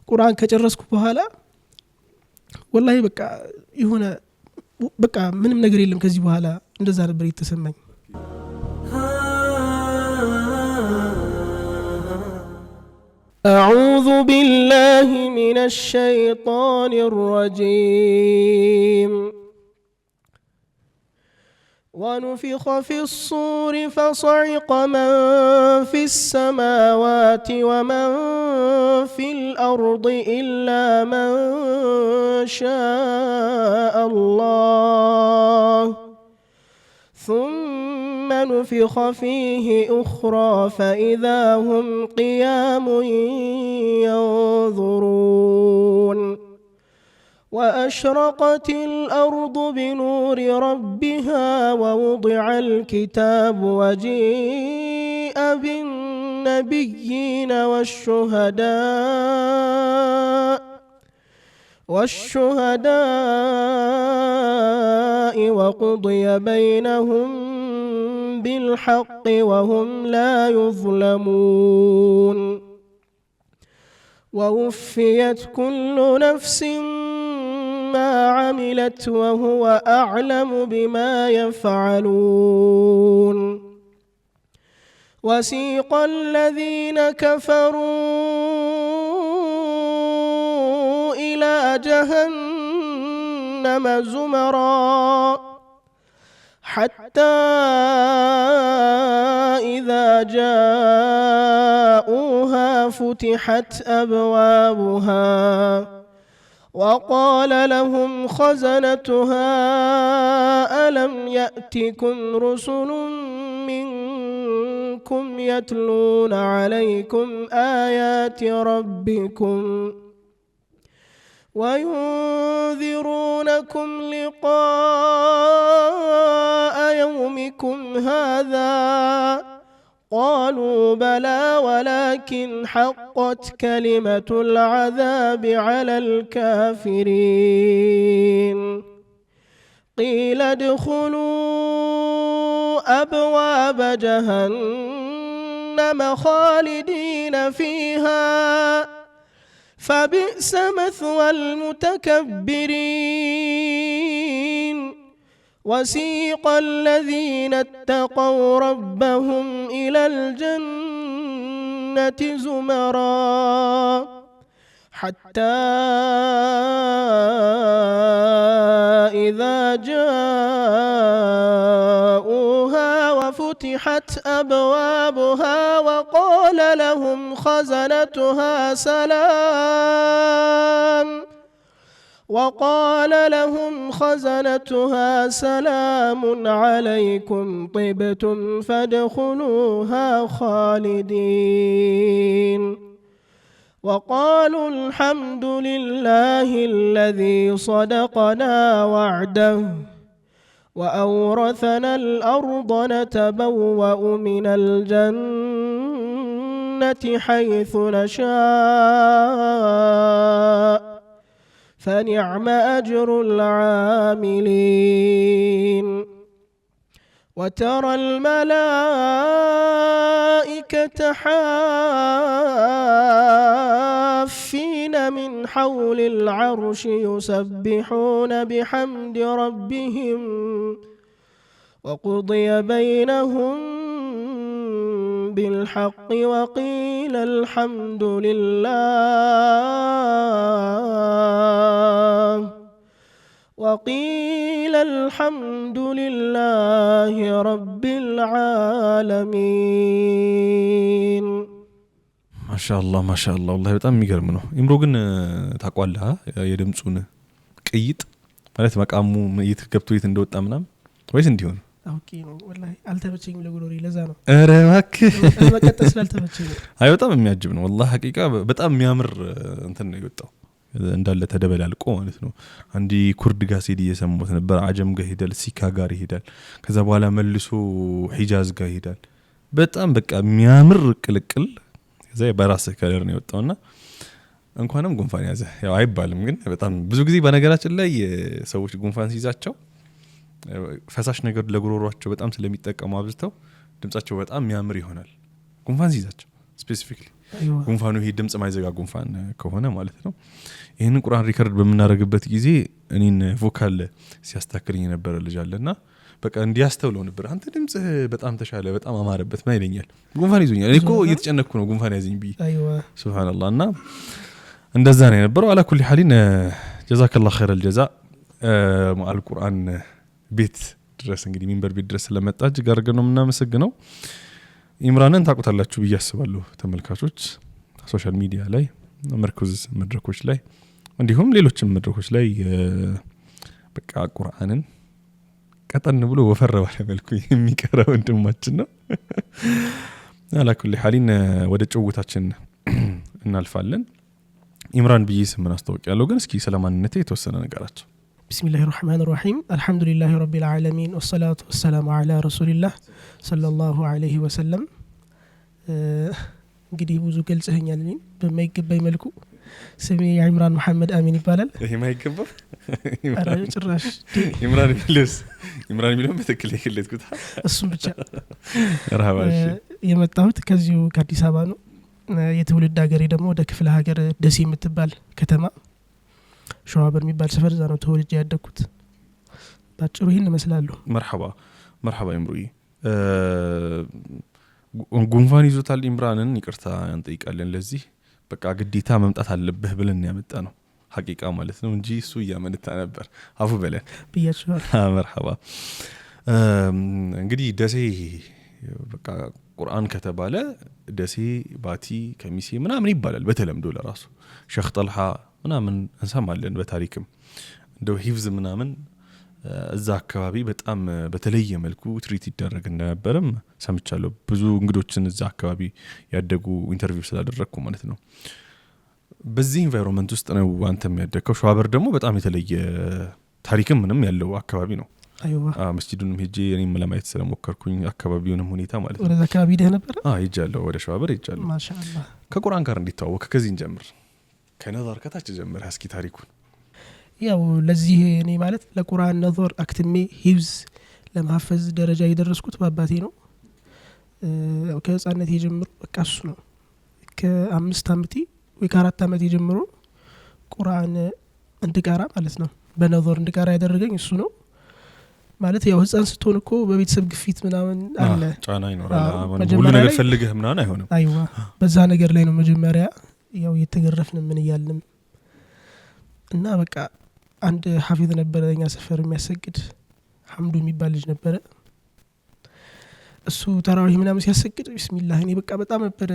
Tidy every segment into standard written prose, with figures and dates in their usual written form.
ቁርአን ከጨረስኩ በኋላ ወላሂ በቃ ይሆነ በቃ ምንም ነገር የለም ከዚህ በኋላ እንደዛ ነበር የተሰማኝ أعوذ بالله من الشيطان الرجيم ونفخ في الصور فصعق من في السماوات ومن في الأرض إلا من شاء الله ثم نفخ فيه أخرى فإذا هم قيام ينظرون وأشرقت الأرض بنور ربها ووضع الكتاب وجيء بالنبيين والشهداء وقضي بينهم بالحق وهم لا يظلمون ووفيت كل نفس ما عملت وهو أعلم بما يفعلون وسيق الذين كفروا إلى جهنم زمرا حتى إذا جاءوها فتحت أبوابها وقال لهم خزنتها ألم يأتكم رسل منكم يتلون عليكم آيات ربكم وينذرونكم لقاء يومكم هذا قالوا بلى ولكن حقت كلمة العذاب على الكافرين قيل ادخلوا أبواب جهنم خالدين فيها فبئس مثوى المتكبرين وسيق الذين اتقوا ربهم إلى الجنة زمرا حتى إذا جاءوها وفتحت أبوابها وقال لهم خزنتها سلام عليكم طبتم فادخلوها خالدين وقالوا الحمد لله الذي صدقنا وعده وأورثنا الأرض نتبوأ من الجنة حيث نشاء فنعم أجر العاملين وترى الملائكة حافين من حول العرش يسبحون بحمد ربهم وقضي بينهم بالحق وقيل الحمد لله رب العالمين ما شاء الله والله በጣም የሚገርም ነው ኢምሮ ግን ታቋለህ የድምጹን ቅይጥ ማለት መቃሙ እየተገብቶ እንደወጣ ምናም ወይስ እንዲሆን አውቂ ነው والله አልተመቸኝም ለጉሮሪ ለዛ ነው ኧረ እባክህ መቀጠል ስላልተመቸኝ አይ በጣም የሚያጅብ ነው والله ሐቂቃ በጣም የሚያምር እንትን ነው የወጣው እንዳለ ተደበላልቆ ማለት ነው አንዲ ኩርድ ጋር ሲዲ የሰሙት ነበር አጀም ጋር ሄዳል ሲካ ጋር ይሄዳል ከዛ በኋላ መልሶ ሒጃዝ ጋር ይሄዳል በጣም በቃ የሚያምር ቅልቅል ከዛ በራስ ከለር ነው የወጣውና እንኳንም ጉንፋን ያዘ ያው አይባልም ግን በጣም ብዙ ጊዜ በነገራችን ላይ ሰዎች ጉንፋን ሲይዛቸው ፈሳሽ ነገር ለጉሮሮአቸው በጣም ስለሚጠቀሙ አብዝተው ድምጻቸው በጣም የሚያምር ይሆናል ጉንፋን ሲይዛቸው ስፔሲፊካሊ ጉንፋኑ ይሄ ድምጽ ማይዘጋ ጉንፋን ከሆነ ማለት ነው። ይሄንን ቁርአን ሪከርድ በመናደርግበት ጊዜ እኔን ቮካል ሲያስተካክልኝ ነበር ልጅ አለና በቃ እንዲያስተውለው ነበር። አንተ ድምጽ በጣም ተሻለ በጣም አማረበት ማ ይለኛል። ጉንፋን ይዞኛል እኔ እኮ እየተጨነቅኩ ነው ጉንፋን ያዘኝ ቢ ሱብሃንአላህ። እና እንደዛ ነው የነበረው። አላ ኩሊ ሐሊን ጀዛከላሁ ኸይረል ጀዛ ማአል ቁርአን ቤት ድረስ እንግዲህ ሚንበር ቤት ድረስ ስለመጣ እጅግ አድርገን ነው የምናመሰግነው። ኢምራንን ታውቁታላችሁ ብዬ አስባለሁ ተመልካቾች፣ ሶሻል ሚዲያ ላይ መርኩዝ መድረኮች ላይ እንዲሁም ሌሎችም መድረኮች ላይ በቃ ቁርአንን ቀጠን ብሎ ወፈረ ባለ መልኩ የሚቀረው ወንድማችን ነው። አላኩል ሐሊን ወደ ጭውውታችን እናልፋለን። ኢምራን ብዬ ስምን አስተዋውቂያለሁ፣ ግን እስኪ ስለማንነቴ የተወሰነ ነገራቸው። ቢስሚላሂር ረህማኒር ረሂም አልሐምዱሊላሂ ረቢል ዓለሚን ወሰላቱ ወሰላሙ ዐላ ረሱሊላህ ሰለላሁ ዐለይሂ ወሰለም። እንግዲህ ብዙ ገልጸኸኛል እኔን በማይገባኝ መልኩ። ስሜ ኢምራን መሐመድ አሚን ይባላል። ይሄ ማይገባ ጭራሽ ኢምራን ቢለው በትክክል ይከለትኩት እሱም ብቻ ረሃባሽ የመጣሁት ከዚሁ ከአዲስ አበባ ነው። የትውልድ ሀገሬ ደግሞ ወደ ክፍለ ሀገር ደሴ የምትባል ከተማ ሸዋበር የሚባል ሰፈር እዛ ነው ተወልጄ ያደግኩት። ባጭሩ ይሄን እመስላለሁ። መርሐባ ኢምሩይ። ጉንፋን ይዞታል ኢምራንን ይቅርታ እንጠይቃለን። ለዚህ በቃ ግዴታ መምጣት አለብህ ብለን ያመጣ ነው ሐቂቃ ማለት ነው እንጂ እሱ ያመነታ ነበር። አፉ በለን ብያችኋል። መርሐባ። እንግዲህ ደሴ በቃ ቁርአን ከተባለ ደሴ ባቲ ከሚሴ ምናምን ይባላል በተለምዶ ለራሱ ሼኽ ጠልሃ ምናምን እንሰማለን። በታሪክም እንደው ሂፍዝ ምናምን እዛ አካባቢ በጣም በተለየ መልኩ ትሪት ይደረግ እንደነበርም ሰምቻለሁ። ብዙ እንግዶችን እዛ አካባቢ ያደጉ ኢንተርቪው ስላደረግኩ ማለት ነው። በዚህ ኢንቫይሮንመንት ውስጥ ነው አንተም ያደግከው። ሸዋበር ደግሞ በጣም የተለየ ታሪክም ምንም ያለው አካባቢ ነው። መስጂዱንም ሄጄ እኔም ለማየት ስለሞከርኩኝ አካባቢውንም ሁኔታ ማለት ነው። ወደ አካባቢ ደህ ነበር? ሄጃለሁ፣ ወደ ሸዋበር ሄጃለሁ። ማሻአላህ። ከቁርአን ጋር እንዲተዋወቅ ከዚህ እንጀምር፣ ከነዛር ከታች ጀምር እስኪ ታሪኩን። ያው ለዚህ እኔ ማለት ለቁርአን ነظር አክትሜ ሂፍዝ ለማፈዝ ደረጃ የደረስኩት በአባቴ ነው። ከህፃንነቴ ጀምሮ በቃ እሱ ነው ከ5 አመቴ ወይ ከ4 አመቴ ጀምሮ ቁርአን እንድቀራ ማለት ነው በነظር እንድቀራ ያደረገኝ እሱ ነው። ማለት ያው ህፃን ስትሆን እኮ በቤተሰብ ግፊት ምናምን አለ፣ ጫና ይኖራል። ሁሉ ነገር ፈልገህ ምናምን አይሆንም። አይዋ በዛ ነገር ላይ ነው መጀመሪያ ያው የተገረፍን ምን ይያልንም እና በቃ አንድ ሐፊዝ ነበረኛ ሰፈር የሚያሰግድ ሐምዱ የሚባል ልጅ ነበረ። እሱ ተራዊህ ምናምን ሲያሰግድ ቢስሚላህ እኔ በቃ በጣም ነበር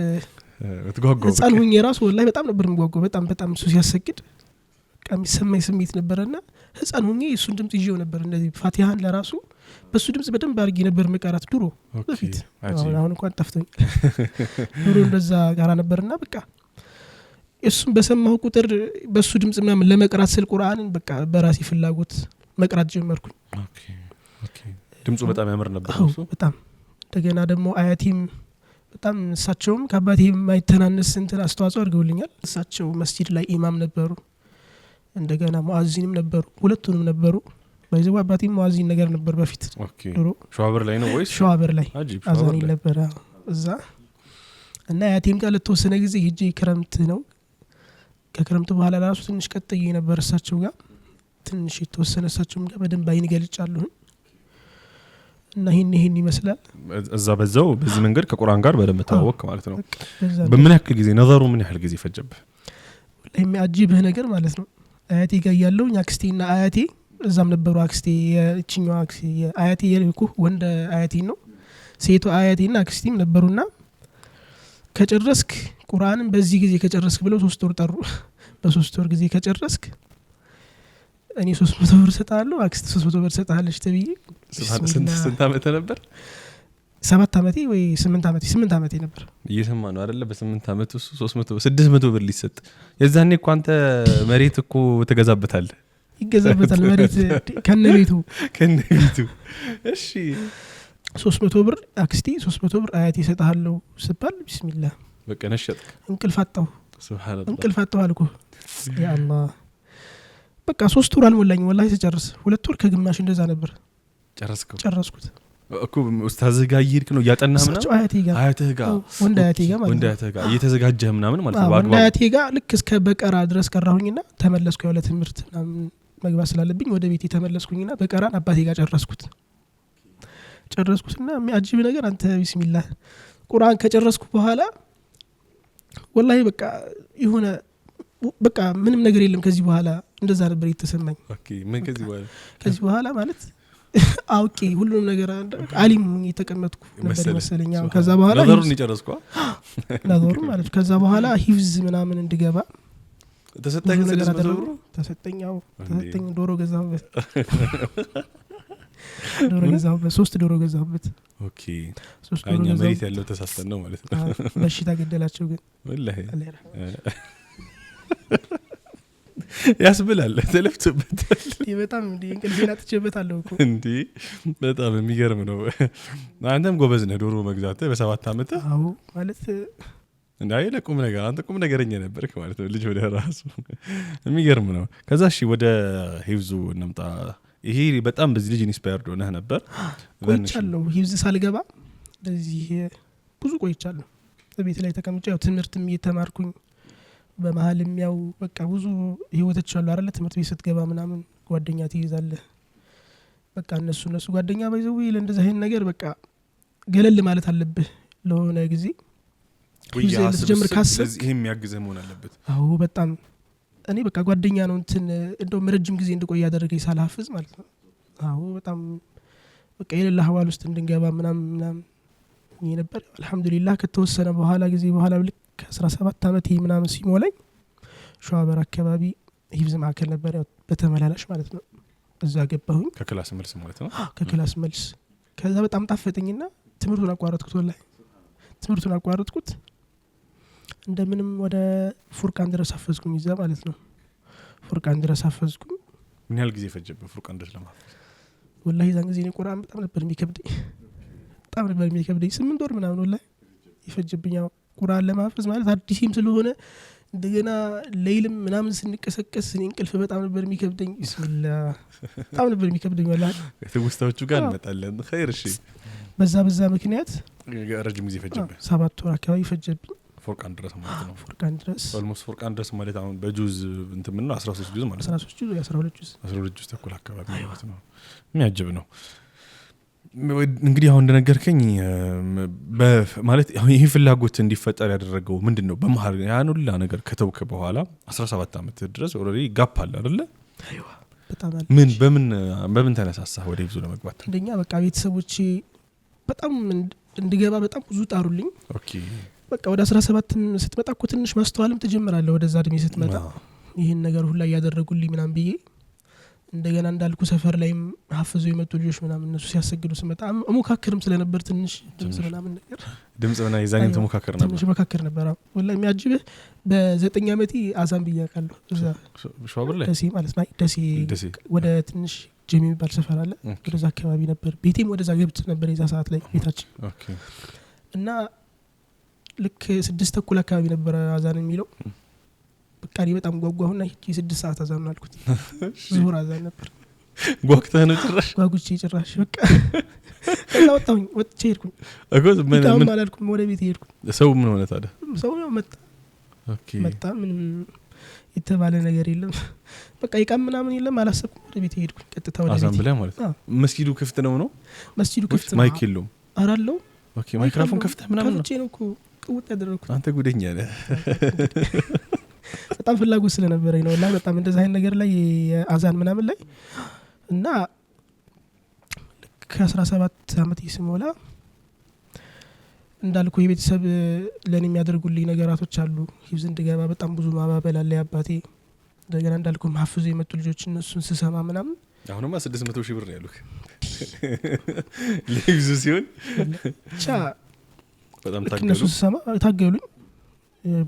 እትጓጓው። ህፃን ሁኜ ራሱ ወላሂ በጣም ነበር የምጓጓው። በጣም እሱ ሲያሰግድ በቃ የሚሰማኝ ስሜት ነበርና ህፃን ሁኜ እሱን ድምጽ ይዤው ነበር። እንደዚህ ፋቲሃን ለራሱ በሱ ድምጽ በደንብ አድርጌ ነበር መቀራት ድሮ በፊት። አሁን እንኳን ጠፍቶኝ ድሮ እንደዛ ጋራ ነበርና በቃ እሱን በሰማሁ ቁጥር በሱ ድምጽ ምናምን ለመቅራት ስል ቁርአንን በቃ በራሴ ፍላጎት መቅራት ጀመርኩኝ። ድምጹ በጣም ያምር ነበር እሱ በጣም። እንደገና ደግሞ አያቲም በጣም እሳቸውም ከአባቴ የማይተናነስ እንትን አስተዋጽኦ አድርገውልኛል። እሳቸው መስጂድ ላይ ኢማም ነበሩ፣ እንደገና ሙአዚንም ነበሩ፣ ሁለቱንም ነበሩ። ባይዘው አባቴም ሙአዚን ነገር ነበር በፊት ድሮ። ሸዋበር ላይ ነው ወይስ? ሸዋበር ላይ አዛኝ ነበር እዛ። እና አያቲም ጋር ለተወሰነ ጊዜ ሄጄ ክረምት ነው ከክረምት በኋላ ራሱ ትንሽ ቀጥዬ ነበር እሳቸው ጋር ትንሽ የተወሰነ እሳቸውም ጋር በደንብ አይን ገልጫለሁ። እና ይሄን ይመስላል። እዛ በዛው በዚህ መንገድ ከቁርአን ጋር በደንብ ተዋወቅ ማለት ነው። በምን ያክል ጊዜ ነዘሩ ምን ያህል ጊዜ ፈጀብህ? ወላሂ የሚያጅብህ ነገር ማለት ነው አያቴ ጋር ያለው አክስቴና አያቴ እዛም ነበሩ። አክስቴ የእቺኛው አክስቴ አያቴ የልኩ ወንድ አያቴ ነው፣ ሴቷ አያቴና አክስቴም ነበሩና ከጨረስክ ቁርአንን በዚህ ጊዜ ከጨረስክ ብለው 3 ወር ጠሩ። በ3 ወር ጊዜ ከጨረስክ እኔ 300 ብር ሰጣለሁ፣ አክስት 300 ብር ሰጣለች ተብዬ። ስንት አመት ነበር? 7 አመቴ ወይ 8 አመቴ ነበር። እየሰማ ነው አይደለ? በ8 አመት እሱ 600 ብር ሊሰጥ። የዛኔ እኮ አንተ መሬት እኮ ተገዛበታል። ይገዛበታል መሬት ከነቤቱ። እሺ 300 ብር አክስቴ 300 ብር አያቴ ሰጣለሁ ስባል ቢስሚላህ በቃ ነሸጥ። እንቅልፍ አጣሁ። ሱብሃንአላህ እንቅልፍ አጣሁ አልኩ። ያ አላህ በቃ 3 ወር አልሞላኝ ወላሂ ስጨርስ 2 ወር ከግማሽ እንደዛ ነበር ጨረስኩት። እኮ ኡስታዝ ጋር እየሄድክ ነው ያጠናህ ምናምን አያትህ ጋር ወንድ አያቴ ጋር ማለት ወንድ አያትህ ጋር እየተዘጋጀህ ምናምን ማለት ነው ወንድ አያቴ ጋር ልክ እስከ በቀራ ድረስ ቀራሁኝና ተመለስኩ ያው ለትምህርት ምናምን መግባት ስላለብኝ ወደ ቤቴ ተመለስኩኝና በቀራን አባቴ ጋር ጨረስኩትና የሚያጅብ ነገር አንተ ቢስሚላህ ቁርአን ከጨረስኩ በኋላ ወላሂ በቃ የሆነ በቃ ምንም ነገር የለም ከዚህ በኋላ እንደዛ ነበር የተሰማኝ። ኦኬ ምን ከዚህ በኋላ ማለት አውቄ ሁሉንም ነገር አሊም የተቀመጥኩ ነበር መሰለኝ። ከዛ በኋላ ነዘሩን ይጨረስኩ ነዘሩ ማለት ከዛ በኋላ ሂፍዝ ምናምን እንድገባ ተሰጠኝ ዶሮ ገዛሁበት 3 ዶሮ ገዛሁበት። ኦኬ አኛ መሬት ያለው ተሳስተን ነው ማለት ነው። በሽታ ገደላቸው ግን ወላሂ ያስብላል ተለፍቶበታል። በጣም እንቅልፌን አጥቼበታለሁ እኮ እንዴ በጣም የሚገርም ነው። አንተም ጎበዝ ነህ ዶሮ መግዛት በ7 አመት። አዎ ማለት እንዳይ ለቁም ነገር አንተ ቁም ነገረኛ ነበርክ ማለት ነው። ልጅ ወደ ራሱ የሚገርም ነው። ከዛ እሺ ወደ ሂፍዙ እንምጣ። ይሄ በጣም በዚህ ልጅ ኢንስፓየርድ ሆነህ ነበር? ቆይቻለሁ ሂፍዝ ሳልገባ በዚህ ብዙ ቆይቻለሁ። በቤት ላይ ተቀምጬ ያው ትምህርትም እየተማርኩኝ በመሃልም ያው በቃ ብዙ ህይወቶች አሉ አይደል? ትምህርት ቤት ስትገባ ምናምን ጓደኛ ትይዛለህ። በቃ እነሱ ጓደኛ ባይዘው ለእንደዛ ይሄን ነገር በቃ ገለል ማለት አለብህ ለሆነ ጊዜ ወይስ ጀምር ካሰብ ይሄም ያግዘህ መሆን አለበት። አዎ በጣም እኔ በቃ ጓደኛ ነው እንትን እንደው ረጅም ጊዜ እንድቆይ ያደረገኝ ሳልሐፍዝ ማለት ነው። አዎ በጣም በቃ የሌላ ሐዋል ውስጥ እንድንገባ ምናምን ይሄ ነበር። አልহামዱሊላህ ከተወሰነ በኋላ ጊዜ በኋላ ልክ 17 አመት ምናምን ሲሞላኝ ሸዋበር አካባቢ ሂፍዝ ማዕከል ነበር ያው በተመላላሽ ማለት ነው። እዛ ገባሁኝ ከክላስ መልስ ማለት ነው። ከክላስ መልስ ከዛ በጣም ጣፈጠኝና ትምህርቱን አቋረጥኩት። ወላሂ ትምህርቱን አቋረጥኩት። እንደምንም ወደ ፉርቃን ድረስ አፈዝኩኝ እዛ ማለት ነው። ፉርቃን ድረስ አፈዝኩኝ። ምን ያህል ጊዜ ፈጀብህ ፉርቃን ድረስ ለማፈዝ? ወላሂ ዛን ጊዜ ነው ቁርአን በጣም ነበር የሚከብደኝ 8 ወር ምናምን ወላሂ ይፈጅብኝ ቁርአን ለማፈዝ ማለት አዲስም ስለሆነ እንደገና ሌሊም ምናምን ስንቀሰቀስ እንቅልፍ በጣም ነበር የሚከብደኝ። ቢስሚላህ በጣም ነበር የሚከብደኝ ወላሂ። ትውስታዎቹ ጋር እንመጣለን። ኸይር እሺ። በዛ ምክንያት ረጅም ጊዜ ፈጀብህ? 7 ወር አካባቢ ፈጀብኝ ፉርቃን ድረስ ማለት ነው። ፉርቃን ድረስ ኦልሞስት ፉርቃን ድረስ ማለት አሁን በጁዝ እንትን ምን ነው 13 ጁዝ ማለት ነው። 12 ጁዝ ተኩል አካባቢ ማለት ነው። የሚያጅብ ነው። እንግዲህ አሁን እንደነገርከኝ ማለት ይሄ ፍላጎት እንዲፈጠር ያደረገው ምንድነው? በመሃል ያን ሁሉ ነገር ከተውከ በኋላ 17 አመት ድረስ ኦልሬዲ ጋፕ አለ አይደለ? አይዋ በጣም አለ። በምን ተነሳሳህ ወደ ሂፍዙ ለመግባት? እንደኛ በቃ ቤተሰቦቼ በጣም እንድገባ በጣም ብዙ ጣሩልኝ። ኦኬ በቃ ወደ 17 ስትመጣ እኮ ትንሽ ማስተዋልም ትጀምራለህ። ወደዛ እድሜ ስትመጣ ይሄን ነገር ሁሉ ያደረጉልኝ ምናምን ብዬ እንደገና እንዳልኩ ሰፈር ላይም ሐፍዙ የመጡ ልጆች ምናምን እነሱ ሲያሰግዱ ስመጣ ሞካከርም ስለነበር ትንሽ ድምጽ ምናምን ነገር ድምጽ ምናምን ይዛኝ ተሞካከር ነበር። ትንሽ መካከር ነበር። ወላሂ የሚያጅብህ በ9 አመቴ አዛን ብያለሁ። እዛ ሸዋበር ላይ ደሴ ማለት ነው። ደሴ ወደ ትንሽ ጀሚ የሚባል ሰፈር አለ። ወደዛ አካባቢ ነበር ቤቴም ወደዛ ገብት ነበር የዛ ሰዓት ላይ ቤታችን። ኦኬ እና ልክ 6 ተኩል አካባቢ ነበር አዛን የሚለው። በቃ እኔ በጣም ጓጓሁና 6 ሰዓት አዛን አልኩት። ዙሁር አዛን ነበር። ጓግተህ ነው ጓጉቼ ጭራሽ በቃ እና ወጥቼ ሄድኩኝ እኮ ምን አላልኩም። ወደ ቤት ሄድኩኝ። ሰው ምን ሆነ ታዲያ? ሰው መጣ። ኦኬ መጣ። ምንም የተባለ ነገር የለም። በቃ ይቃም ምናምን የለም። አላሰብኩም። ወደ ቤት ሄድኩኝ ቀጥታ ወደ ቤት። አዛን ብለህ ማለት ነው? መስጊዱ ክፍት ነው? መስጊዱ ክፍት ነው። ማይክ የለውም? አራለው። ኦኬ ማይክሮፎን ከፍተህ ምናምን ነው? ከፍቼ ነው እኮ ቅውጥ ያደረኩት። አንተ ጉደኛ ነህ። በጣም ፍላጎት ስለነበረኝ ነው። እና በጣም እንደዛ አይነት ነገር ላይ አዛን ምናምን ላይ እና ከ17 አመት ይስሞላ እንዳልኩ የቤተሰብ ለኔ የሚያደርጉልኝ ነገራቶች አሉ። ሂፍዝ እንድገባ በጣም ብዙ ማባበል አለ ያባቴ። እንደገና እንዳልኩ ሐፍዙ የመጡ ልጆች እነሱን ስሰማ ምናምን አሁንማ 600 ሺህ ብር ነው ያሉት ለሂፍዝ ሲሆን ብቻ በጣም እነሱ ስሰማ ታገሉኝ።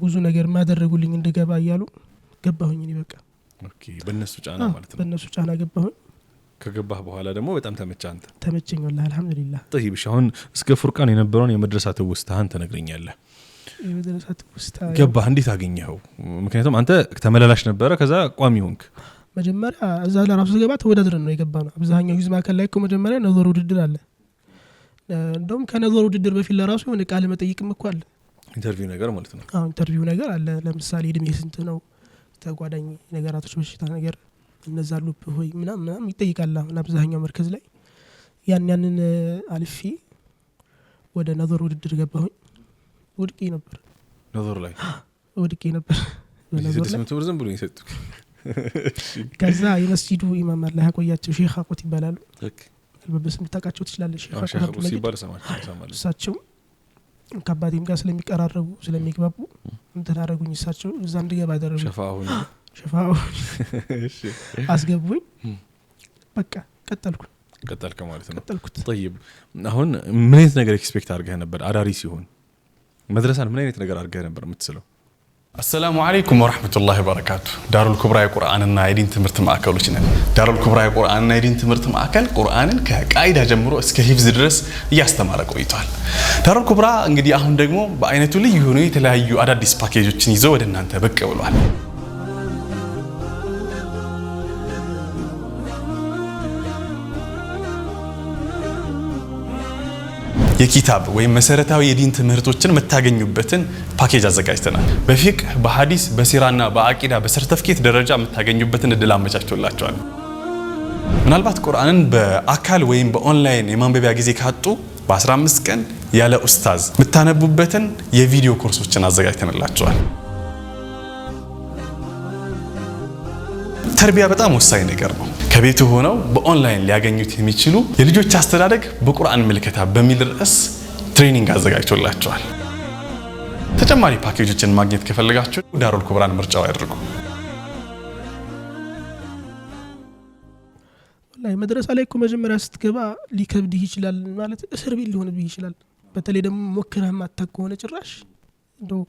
ብዙ ነገር ማደረጉልኝ እንድገባ እያሉ ገባሁኝ። እኔ በቃ ኦኬ በእነሱ ጫና ማለት ነው። በእነሱ ጫና ገባሁኝ። ከገባህ በኋላ ደግሞ በጣም ተመቸኝ ወላሂ አልহামዱሊላህ። طيب አሁን እስከ ፉርቃን የነበረውን የመድረሳ ትውስታህን ትነግረኛለህ? የመድረሳ ትውስታ ገባህ እንዴት አገኘኸው? ምክንያቱም አንተ ተመላላሽ ነበረ ከዛ ቋሚ ሆንክ። መጀመሪያ እዛ ለራሱ ገባ ተወዳድረን ነው የገባነው። አብዛኛው ሂፍዝ ማዕከል ላይ እኮ መጀመሪያ ነዘር ውድድር አለ። እንደውም ከነዘሩ ውድድር በፊት ለራሱ የሆነ ቃል መጠይቅም እኮ አለ ኢንተርቪው ነገር ማለት ነው አሁን ኢንተርቪው ነገር አለ ለምሳሌ እድሜ ስንት ነው ተጓዳኝ ነገራቶች በሽታ ነገር እነዛ ሉፕ ሆይ ምናምን ይጠይቃል አሁን አብዛኛው መርከዝ ላይ ያንን አልፌ ወደ ነዘሩ ውድድር ገባሁኝ ወድቄ ነበር ነዘሩ ላይ ወድቄ ነበር በነዘሩ ላይ ትምህርት ዝም ብሎ ይሰጡ ከዛ የመስጂዱ ኢማም አላህ ያቆያቸው ሼህ አቆት ይባላሉ በስም ታውቃቸው ትችላለሽ ሼህ አቆት ሲባል ሰማለሁ እሳቸው ከአባቴም ጋር ስለሚቀራረቡ ስለሚግባቡ እንትን አደረጉኝ እሳቸው እዛ እንድገባ አደረጉ ሸፋው እሺ አስገቡኝ በቃ ቀጠልኩ ማለት ነው طيب አሁን ምን አይነት ነገር ኤክስፔክት አድርገህ ነበር አዳሪ ሲሆን መድረሳን ምን አይነት ነገር አድርገህ ነበር የምትስለው السلام عليكم ورحمة الله وبركاته دار الكبرى قرآن النايدين تمرت معاكلوشنا دار الكبرى قرآن النايدين تمرت معاكل قرآن كقاعدة جمرو اسك حفظ درس ያስተማረ ቆይቷል دار الكبرى እንግዲህ አሁን ደግሞ በአይነቱ ልዩ ሆኖ የተለያዩ አዳዲስ ፓኬጆችን ይዘው ወደ እናንተ ብቅ ብሏል የኪታብ ወይ መሰረታዊ የዲን ትምህርቶችን መታገኙበትን ፓኬጅ አዘጋጅተናል በፊቅህ በሐዲስ በሲራና በአቂዳ በሰርቲፊኬት ደረጃ መታገኙበትን እድል አመቻችቶላችኋል ምናልባት ቁርአንን በአካል ወይም በኦንላይን የማንበቢያ ጊዜ ካጡ በ15 ቀን ያለ ኡስታዝ መታነቡበትን የቪዲዮ ኮርሶችን አዘጋጅተንላችኋል ተርቢያ በጣም ወሳኝ ነገር ነው ከቤቱ ሆነው በኦንላይን ሊያገኙት የሚችሉ የልጆች አስተዳደግ በቁርአን መልከታ በሚል ርዕስ ትሬኒንግ አዘጋጅቶላችኋል ተጨማሪ ፓኬጆችን ማግኘት ከፈለጋችሁ ዳሩል ኩብራን ምርጫው ያድርጉ ወላሂ መድረሳ ላይ እኮ መጀመሪያ ስትገባ ሊከብድህ ይችላል ማለት እስር ቤት ሊሆንብህ ይችላል በተለይ ደግሞ ሞክረህ ማታውቅ ከሆነ ጭራሽ እንደው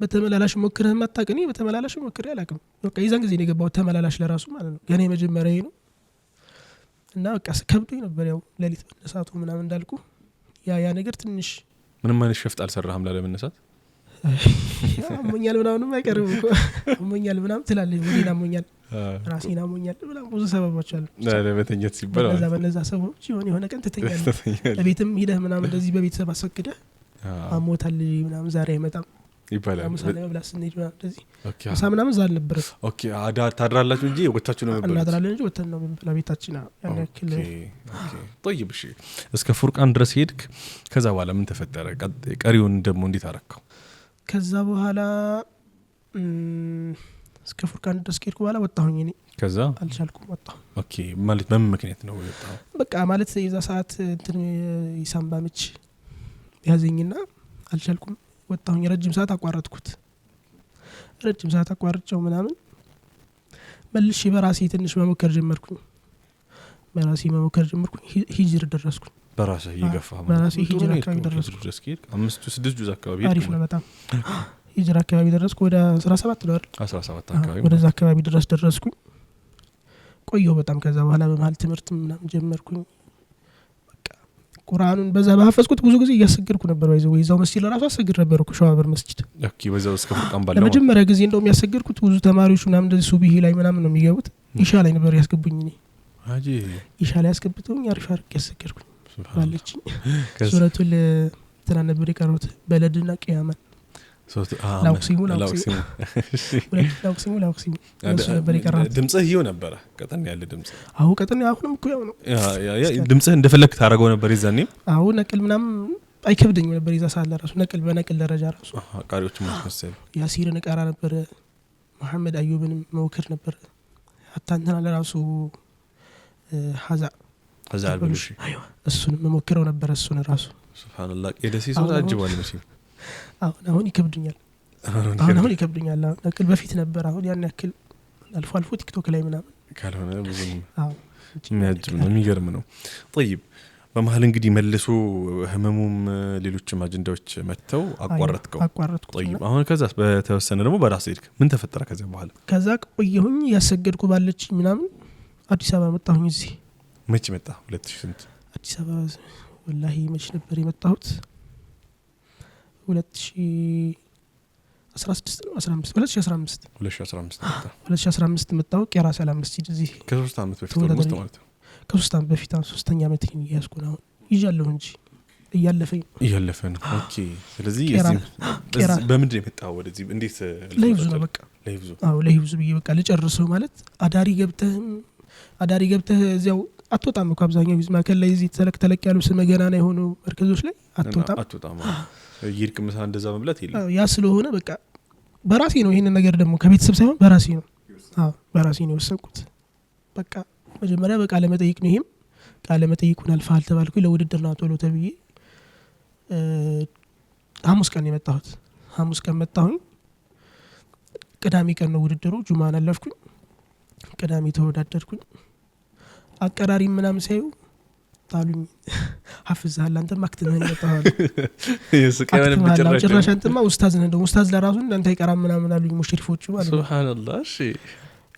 በተመላላሽ ሞክረህ ማታቀኒ በተመላላሽ ሞክሬ አላውቅም በቃ ይዛን ጊዜ ነው የገባው ተመላላሽ ለራሱ ማለት ነው ገና መጀመሪያዬ ነው እና በቃ ከብዶኝ ነበር ያው ለሊት መነሳቱ ምናምን እንዳልኩ ያ ነገር ትንሽ ምንም ማለት ሸፍጥ አልሰራህም ለመነሳት አሞኛል ምናምን ማይቀርም እኮ አሞኛል ምናምን ትላለህ ወዲና አሞኛል ራሴና አሞኛል ምናምን ብዙ ሰበቦች አሉ ለበተኛት ሲባል በነዛ ሰበቦች የሆነ ቀን ትተኛለህ ለቤትም ሄደህ ምናምን እንደዚህ በቤተሰብ አሰክደህ አሞታል ምናምን ዛሬ አይመጣም ይባላል ምሳሌ መብላት ስንሄድ እንደዚህ ሳምናምን ዛል ነበር ኦኬ አዳ ታድራላችሁ እንጂ ወጣችሁ ነው ነበር እናድራለን እንጂ ወጣን ነው ለቤታችን ያን ያክል طيب እሺ እስከ ፉርቃን ድረስ ሄድክ ከዛ በኋላ ምን ተፈጠረ ቀሪውን ደግሞ እንዴት አረከው ከዛ በኋላ እስከ ፉርቃን ድረስ ሄድኩ በኋላ ወጣሁኝ እኔ ከዛ አልቻልኩም ወጣሁ ኦኬ ማለት በምን ምክንያት ነው ወጣው በቃ ማለት የዛ ሰዓት እንትን ይሳምባ ምች ያዘኝና አልቻልኩም ወጣሁኝ ረጅም ሰዓት አቋረጥኩ ምናምን መልሼ በራሴ ትንሽ መሞከር ጀመርኩኝ ሂጅር ደረስኩ በራሴ ይገፋ በራሴ ሂጅር አካባቢ ደረስኩ 5-6 ጁዝ አካባቢ አሪፍ ነው በጣም ሂጅር አካባቢ ደረስኩ ወደ 17 ነው 17 አካባቢ ወደዛ አካባቢ ደረስኩኝ ቆየሁ በጣም ከዛ በኋላ በመሃል ትምህርት ምናምን ጀመርኩኝ ቁርአኑን በዛ ባፈስኩት ብዙ ጊዜ እያሰገድኩ ነበር ወይዛው መስጂድ ለራሱ አሰግድ ነበር እኮ ሸዋበር መስጂድ ኦኬ ወይዛው እስከ ፉርቃን ባለው ለመጀመሪያ ጊዜ እንደውም ያሰገድኩት ብዙ ተማሪዎች ምናምን እንደዚህ ሱብሂ ላይ ምናምን ነው የሚገቡት ኢሻ ላይ ነበር ያስገቡኝ እኔ አጂ ኢሻ ላይ ያስገብቱኝ አሪፍ ያሰገድኩኝ ባለች ሱረቱል ተናነብሪ ቀሩት በለድና ቂያመት ላውክሲሙ ድምጽህ ይው ነበር ቀጠን ያለ ድምጽ አው ቀጠን አሁንም እኮ ያው ነው ያ ድምጽህ እንደፈለክ ታረጋው ነበር ይዛኔ አው ነቅል ምናም አይከብደኝ ነበር ይዛ ሳለ ራሱ ነቅል በነቅል ደረጃ ራሱ ቃሪዎች ማስመሰል ያሲርን ቀራ ነበር መሐመድ አዩብንም መወከር ነበር አታንተና ለራሱ ሀዛ አልብሉሽ አይዋ እሱን መሞከረው ነበር እሱን ራሱ ሱብሃንአላህ የደሲሶ ታጅባል መሲ አሁን ይከብዱኛል ነቅል በፊት ነበር አሁን ያን ያክል አልፎ ቲክቶክ ላይ ምናምን ካልሆነ ብዙም የሚያጅብ ነው የሚገርም ነው طيب በመሃል እንግዲህ መልሶ ህመሙም ሌሎችም አጀንዳዎች መተው አቋረጥኩ طيب አሁን ከዛ በተወሰነ ደግሞ በራስ ሄድክ ምን ተፈጠረ ከዛ ቆየሁኝ ያሰገድኩ ባለች ምናምን አዲስ አበባ መጣሁኝ እዚህ መቼ መጣ 2000 አዲስ አበባ ወላሂ መቼ ነበር የመጣሁት 2015 መጣሁ ቄራ ሰላም መስጂድ እዚህ ከ3 አመት በፊት ማለት ነው ከ3 አመት በፊት 3ኛ አመት ይያዝኩ ነው ይያለሁ እንጂ እያለፈኝ ኦኬ ስለዚህ በምንድን የመጣው ወደዚህ እንዴት ለይብዙ ነው በቃ ለይብዙ ብዬ በቃ ልጨርሰው ማለት አዳሪ ገብተህ እዚያው አትወጣም እኮ አብዛኛው ጊዜ ማከል ላይ እዚህ ተለቅ ያሉ ስመገናና የሆኑ መርከዞች ላይ አትወጣም ይርቅ ምሳ እንደዛ መብላት የለም ያ ስለሆነ በቃ በራሴ ነው ይሄን ነገር ደግሞ ከቤተሰብ ሳይሆን በራሴ ነው በራሴ ነው ወሰንኩት በቃ መጀመሪያ በቃ ለመጠይቅ ነው ይሄም ቃለ መጠይቁን አልፋል ተባልኩ ለውድድርና ቶሎ ተብዬ ሐሙስ ቀን የመጣሁት ሐሙስ ቀን መጣሁኝ ቅዳሜ ቀን ነው ውድድሩ ጁማን አለፍኩኝ ቅዳሜ ተወዳደርኩኝ አቀራሪ ምናምን ሳይው ታሉኝ ሐፍዛል አንተ ማክተመን መጣሁ የስቀየን በጭራሽ አንተማ ኡስታዝ ነህ እንደው ኡስታዝ ለራሱ አንተ አይቀራም ምናምን አሉኝ ሙሽሪፎቹ ማለት ነው ሱብሃንአላህ እሺ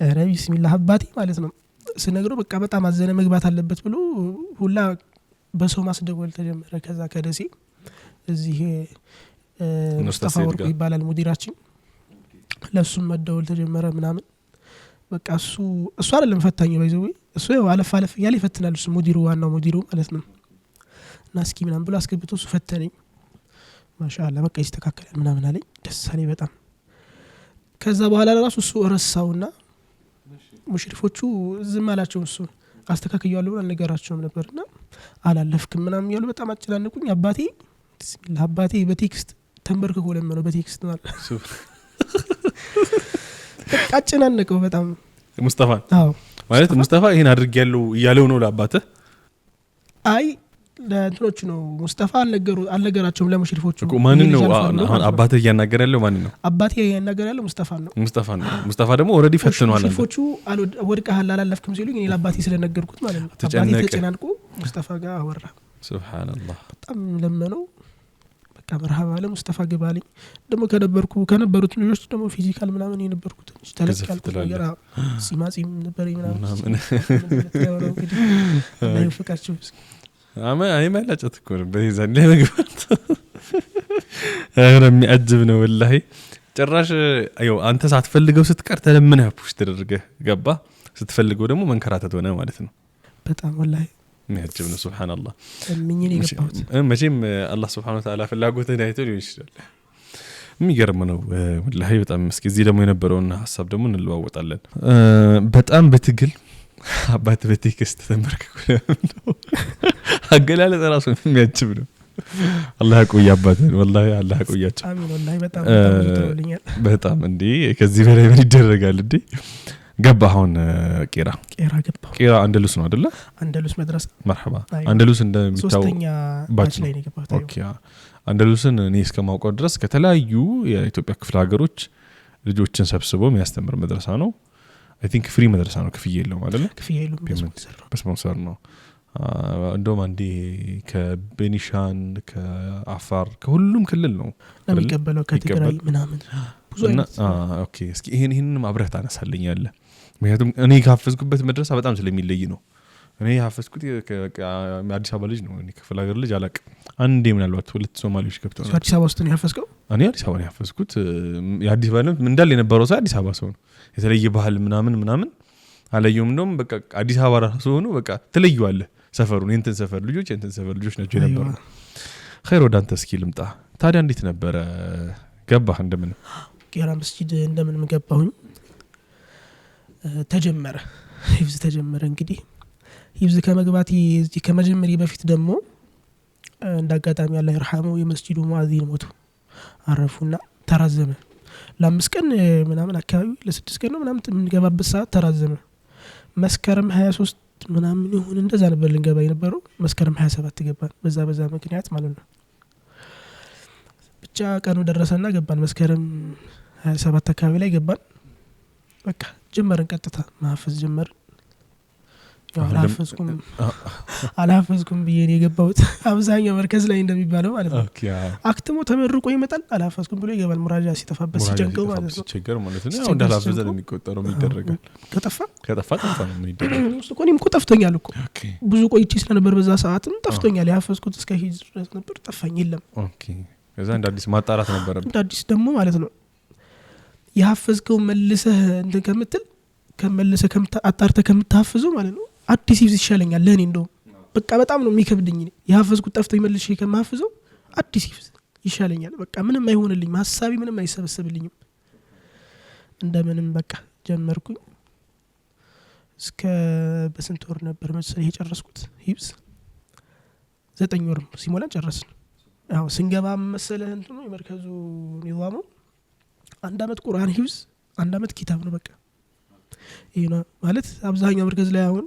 ኧረ ቢስሚላህ አባቴ ማለት ነው ስነግረው በቃ በጣም አዘነ መግባት አለበት ብሎ ሁላ በሰው ማስደወል ተጀመረ ከዛ ከደሴ እዚህ ሙስጠፋ ወርቁ ይባላል ሙዲራችን ለሱም መደወል ተጀመረ ምናምን በቃ እሱ አይደለም ፈታኝ ባይዘው እሱ አለፍ ያለ ይፈትናል እሱ ሙዲሩ ዋናው ሙዲሩ ማለት ነው እና እስኪ ምናምን ብሎ አስገብቶ እሱ ፈተነኝ ማሻአላ በቃ ይስተካከላል ምናምን አለኝ ደስ አለኝ በጣም ከዛ በኋላ ለራሱ እሱ ረሳውና ሙሽሪፎቹ ዝም አላቸው እሱ አስተካክያለሁ አልነገራቸውም ነበርና አላለፍክም ምናምን ያሉ በጣም አጨናነቁኝ አባቴ በቴክስት ተንበርክኮ ለመነው በቴክስት ማለት አጨናነቀው በጣም ሙስጠፋ ማለት ሙስጠፋ ይሄን አድርጌያለሁ እያለው ነው ለአባትህ አይ ለእንትኖቹ ነው ሙስጠፋ አልነገራቸውም ለሙሽሪፎቹ ማን ነው አሁን አባትህ እያናገራለው ማን ነው አባቴ እያናገራለው ሙስጠፋ ደግሞ ኦሬዲ ፈትኗል ሙሽሪፎቹ ወድቀሃል አላለፍክም ሲሉኝ እኔ ለአባቴ ስለነገርኩት ማለት ነው አባቴ ተጨናንቆ ሙስጠፋ ጋር አወራ ሱብሃንአላህ በጣም ለመነው በቃ መርሐባ አለ ሙስጠፋ ገባልኝ ደግሞ ከነበሩት ልጆች ደግሞ ፊዚካል ምናምን የነበርኩት ተለቅያልኩ ነገር ሲማጺም ነበር ምናምን ላይ ፍቃቸው አይ ማላጨት እኮ ነው በዚህ ላይ መግባት አሁን የሚያጅብ ነው والله ጭራሽ አየው አንተ ሳትፈልገው ስትቀር ተለምነህ ፑሽ ተደርገህ ገባ ስትፈልገው ደግሞ መንከራተት ሆነ ማለት ነው በጣም والله የሚያጅብ ነው ሱብሃንአላህ ምንኝ ነው የገባሁት መቼም አላህ ሱብሃነሁ ወተዓላ ፍላጎትን አይቶ ይችላል የሚገርም ነው والله በጣም እስኪ እዚህ ደግሞ የነበረውን ሐሳብ ደግሞ እንለዋወጣለን በጣም በትግል አባት በቴክስት ተመርከኩ ነው አገላለጽ ራሱ የሚያጅብ ነው አላህ ያቆይ አባቴን والله አላህ ያቆያቸው አሚን والله በጣም እንዴ ከዚህ በላይ ምን ይደረጋል እንዴ ገባሁን ቄራ አንደሉስ ነው አይደለ አንደሉስ መድረሳ መርሐባ አንደሉስ እንደሚታወቅ ሶስተኛ ባች ላይ ነው ገባሁት ኦኬ አንደሉስን እኔ እስከማውቀው ድረስ ከተለያዩ የኢትዮጵያ ክፍለ ሀገሮች ልጆችን ሰብስቦ የሚያስተምር መድረሳ ነው I think free መድረሳ ነው ክፍያ የለውም አይደለ ክፍያ የለውም በስፖንሰር ነው እንደውም አንዴ ከቤኒሻን ከአፋር ከሁሉም ክልል ነው ለሚቀበለው ከትግራይ ምናምን ብዙ አይነት ኦኬ እስኪ ይሄንን ማብራት አነሳለኛለ ምክንያቱም እኔ ካፈዝኩበት መድረሳ በጣም ስለሚለይ ነው እኔ ያፈዝኩት አዲስ አበባ ልጅ ነው እኔ ክፍለ ሀገር ልጅ አላቅ አንዴ ምናልባት ሁለት ሶማሌዎች ገብተው ነው አዲስ አበባ ውስጥ ነው ያፈዝከው እኔ አዲስ አበባ ነው ያፈዝኩት የአዲስ አበባ ነው እንዳለ የነበረው ሰው አዲስ አበባ ሰው ነው የተለየ ባህል ምናምን አለየውም እንደውም በቃ አዲስ አበባ ራሱ ሆኖ በቃ ተለዩዋለ ሰፈሩን የእንትን ሰፈር ልጆች ናቸው የነበሩ ኸይር ወደ አንተ እስኪ ልምጣ ታዲያ እንዴት ነበረ ገባህ እንደምን ቄራ መስጂድ እንደምን ገባሁኝ ተጀመረ እንግዲህ ይብዝ ከመግባቴ እዚህ ከመጀመሪ በፊት ደግሞ እንዳጋጣሚ አላህ ይርሐመው የመስጂዱ ሙአዚን ሞቱ አረፉና ተራዘመ ለ5 ቀን ምናምን አካባቢ ለ6 ቀን ነው ምናምን የምንገባበት ሰዓት ተራዘመ መስከረም 23 ምናምን ይሁን እንደዛ ነበር ልንገባ የነበረው መስከረም 27 ገባን በዛ ምክንያት ማለት ነው ብቻ ቀኑ ደረሰና ገባን መስከረም 27 አካባቢ ላይ ገባን በቃ ጀመርን ቀጥታ ማፈዝ ጀመርን አላፈዝኩም ብዬ የገባሁት አብዛኛው መርከዝ ላይ እንደሚባለው ማለት ነው አክትሞ ተመርቆ ይመጣል አላፈዝኩም ብሎ ይገባል ሙራጃ ሲተፋበት ሲጨንቀው ማለት ነው ችግር ማለት ነው እንደ አላፈዘ የሚቆጠረው የሚደረጋል ከጠፋ ነው የሚደረጋል እኮ እኔም እኮ ጠፍቶኛል እኮ ብዙ ቆይቼ ስለነበር በዛ ሰዓትም ጠፍቶኛል ያፈዝኩት እስከ ሂጅ ድረስ ነበር ጠፋኝ የለም ኦኬ ከዛ እንደ አዲስ ማጣራት ነበር እንደ አዲስ ደግሞ ማለት ነው ያፈዝከው መልሰህ እንደ ከመልሰህ አጣርተህ ከምታፈዙ ማለት ነው አዲስ ይብዝ ይሻለኛል ለኔ እንደው በቃ በጣም ነው የሚከብድኝ ያፈዝኩት ጠፍቶ ይመልሽ ከማፍዘው አዲስ ሂፍዝ ይሻለኛል በቃ ምንም አይሆንልኝ ሐሳቢ ምንም አይሰበሰብልኝም እንደምንም በቃ ጀመርኩኝ እስከ በስንት ወር ነበር መሰለኝ የጨረስኩት ሂፍዝ 9 ወር ሲሞላ ጨረስን ያው ስንገባ መሰለህ እንትኑ የመርከዙ ኒዛሙ 1 አመት ቁርአን ሂፍዝ 1 አመት ኪታብ ነው በቃ ይሄ ነው ማለት አብዛኛው መርከዝ ላይ አሁን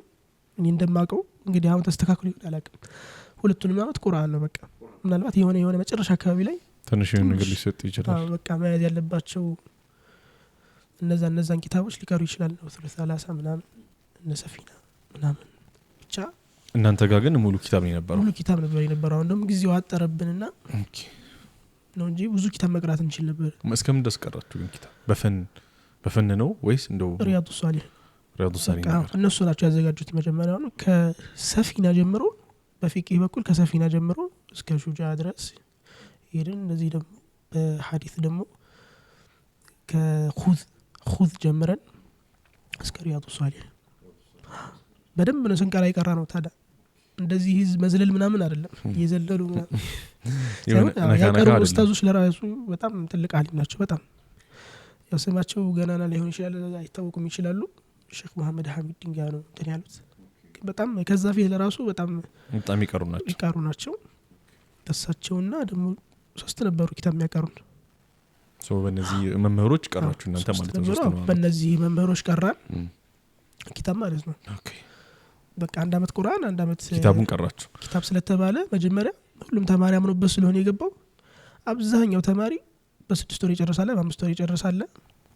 እኔ እንደማቀው እንግዲህ አሁን ተስተካክሎ ይሆናል አላውቅም ሁለቱንም አመት ቁርአን ነው በቃ ምናልባት የሆነ መጨረሻ አካባቢ ላይ ትንሽ ነገር ሊሰጥ ይችላል በቃ መያዝ ያለባቸው እነዛን ኪታቦች ሊቀሩ ይችላል ነው 30 ምናምን እነ ሰፊና ምናምን ብቻ እናንተ ጋር ግን ሙሉ ኪታብ ነበር የነበረው አሁን ደግሞ ጊዜው አጠረብንና ኦኬ ነው እንጂ ብዙ ኪታብ መቅራት እንችል ነበር እስከምን ደስቀራችሁ ግን ኪታብ በፈን ነው ወይስ እንደው ሪያዱ ሷሊህ እነሱ ናቸው ያዘጋጁት መጀመሪያው ነው ከሰፊና ጀምሮ በፊቅህ በኩል ከሰፊና ጀምሮ እስከ ሹጃ ድረስ ይሄን እንደዚህ ደግሞ በሐዲስ ደግሞ ከኹዝ ጀምረን እስከ ሪያዱ ሷሊህ በደንብ ነው ስንቀራ ይቀራ ነው ታዲያ እንደዚህ መዝለል ምናምን አይደለም እየዘለሉ ምናምን ያቀሩ ኡስታዞች ለራሱ በጣም ትልቅ አሊም ናቸው በጣም ያው ስማቸው ገናና ሊሆን ይችላል አይታወቁም ይችላሉ ሼክ መሐመድ ሐሚድ ድንጋ ነው እንትን ያሉት በጣም ከዛ ፊት ለራሱ በጣም ይቀሩ ናቸው ተሳቸውና ደግሞ 3 ነበሩ ኪታብ የሚያቀሩን በእነዚህ መምህሮች ቀራችሁ እናንተ ማለት ነው በእነዚህ መምህሮች ቀራን ኪታብ ማለት ነው ኦኬ በቃ 1 አመት ቁርአን 1 አመት ኪታቡን ቀራችሁ ኪታብ ስለተባለ መጀመሪያ ሁሉም ተማሪ አምኖበት ስለሆነ የገባው አብዛኛው ተማሪ በ6 ወር ይጨርሳል በ5 ወር ይጨርሳል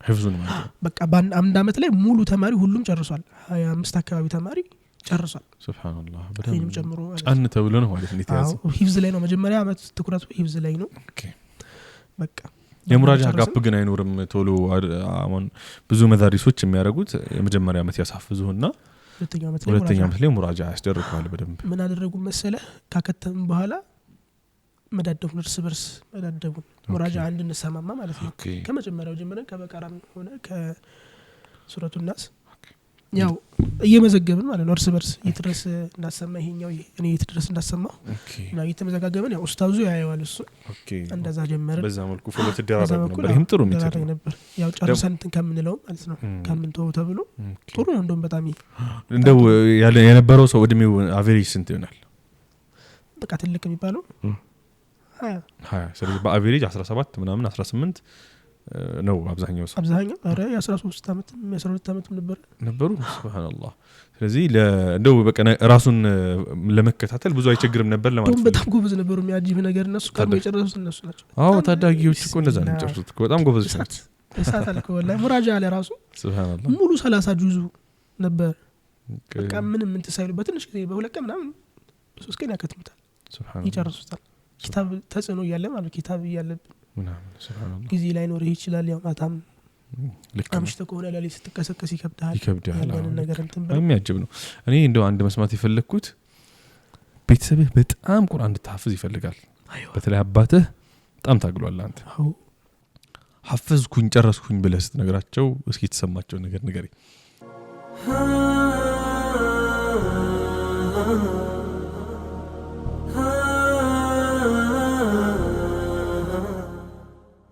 ህፍዙን ማለት በቃ በአንድ አመት ላይ ሙሉ ተማሪ ሁሉም ጨርሷል 25 አካባቢ ተማሪ ጨርሷል ሱብሃንአላህ በደም ጨምሮ ጫን ተብሎ ነው ማለት ነው ተያዘ ሂፍዝ ላይ ነው መጀመሪያ አመት ትኩረቱ ሂፍዝ ላይ ነው ኦኬ በቃ የሙራጃ ጋፕ ግን አይኖርም ቶሎ አሁን ብዙ መዳሪሶች የሚያደርጉት የመጀመሪያ አመት ያሳፍዙና ሁለተኛ አመት ላይ ሙራጃ ያስደርጋሉ በደንብ ምን አደረጉ መሰለህ ካከተም በኋላ መዳደቡን እርስ በርስ መዳደቡን ሙራጃ አንድ እንሰማማ ማለት ነው ከመጀመሪያው ጀምረን ከበቀራም ሆነ ከሱረቱ ናስ ያው እየመዘገብን ማለት ነው እርስ በርስ ይትረስ እንዳሰማ ይሄኛው እኔ ይትረስ እንዳሰማው እና እየተመዘጋገበን ያው ኡስታዙ ያየዋል እሱ እንደዛ ጀመረን በዛ መልኩ ፎሎት ደራራግ ነበር ይሄም ጥሩ የሚችል ነበር ያው ጨርሰን ከምንለው ማለት ነው ከምንተው ተብሎ ጥሩ ነው እንደውም በጣም እንደው የነበረው ሰው እድሜው አቨሬጅ ስንት ይሆናል በቃ ትልቅ የሚባለው 20 ስለዚህ በአቨሬጅ 17 ምናምን 18 ነው አብዛኛው አረ የ13 አመት የ12 አመት ነበሩ ሱብሃንአላህ ስለዚህ እንደው በቃ ራሱን ለመከታተል ብዙ አይቸግርም ነበር ለማለት ነው በጣም ጎበዝ ነበሩ የሚያጂብ ነገር እነሱ ቀድሞ የጨረሱት እነሱ ናቸው አዎ ታዳጊዎች እኮ እንደዛ ነው የጨረሱት በጣም ጎበዝ ናቸው ተሳታልከ ወላሂ ሙራጃ አለ ራሱ ሱብሃንአላህ ሙሉ 30 ጁዙ ነበር በቃ ምንም እንትን ሳይሉ በትንሽ ጊዜ በሁለት ቀን ምናምን 3 ቀን ያከትሙታል ሱብሃንአላህ ይጨርሱታል ኪታብ ተጽኖ ያለ ማለት ኪታብ ያለብን ምናምን ሱብሃንአላህ ጊዜ ላይ ኖር ይችላል ያው ማታም አምሽተ ከሆነ ለሊት ስትቀሰቀስ ይከብዳል ያንን ነገር እንትን በሚያጅብ ነው እኔ እንደው አንድ መስማት የፈለኩት ቤተሰብህ በጣም ቁርአን እንድታሐፍዝ ይፈልጋል በተለይ አባትህ በጣም ታግሏል አንተ ሐፍዝኩኝ ጨረስኩኝ ብለህ ስትነግራቸው እስኪ ተሰማቸው ነገር ንገሪ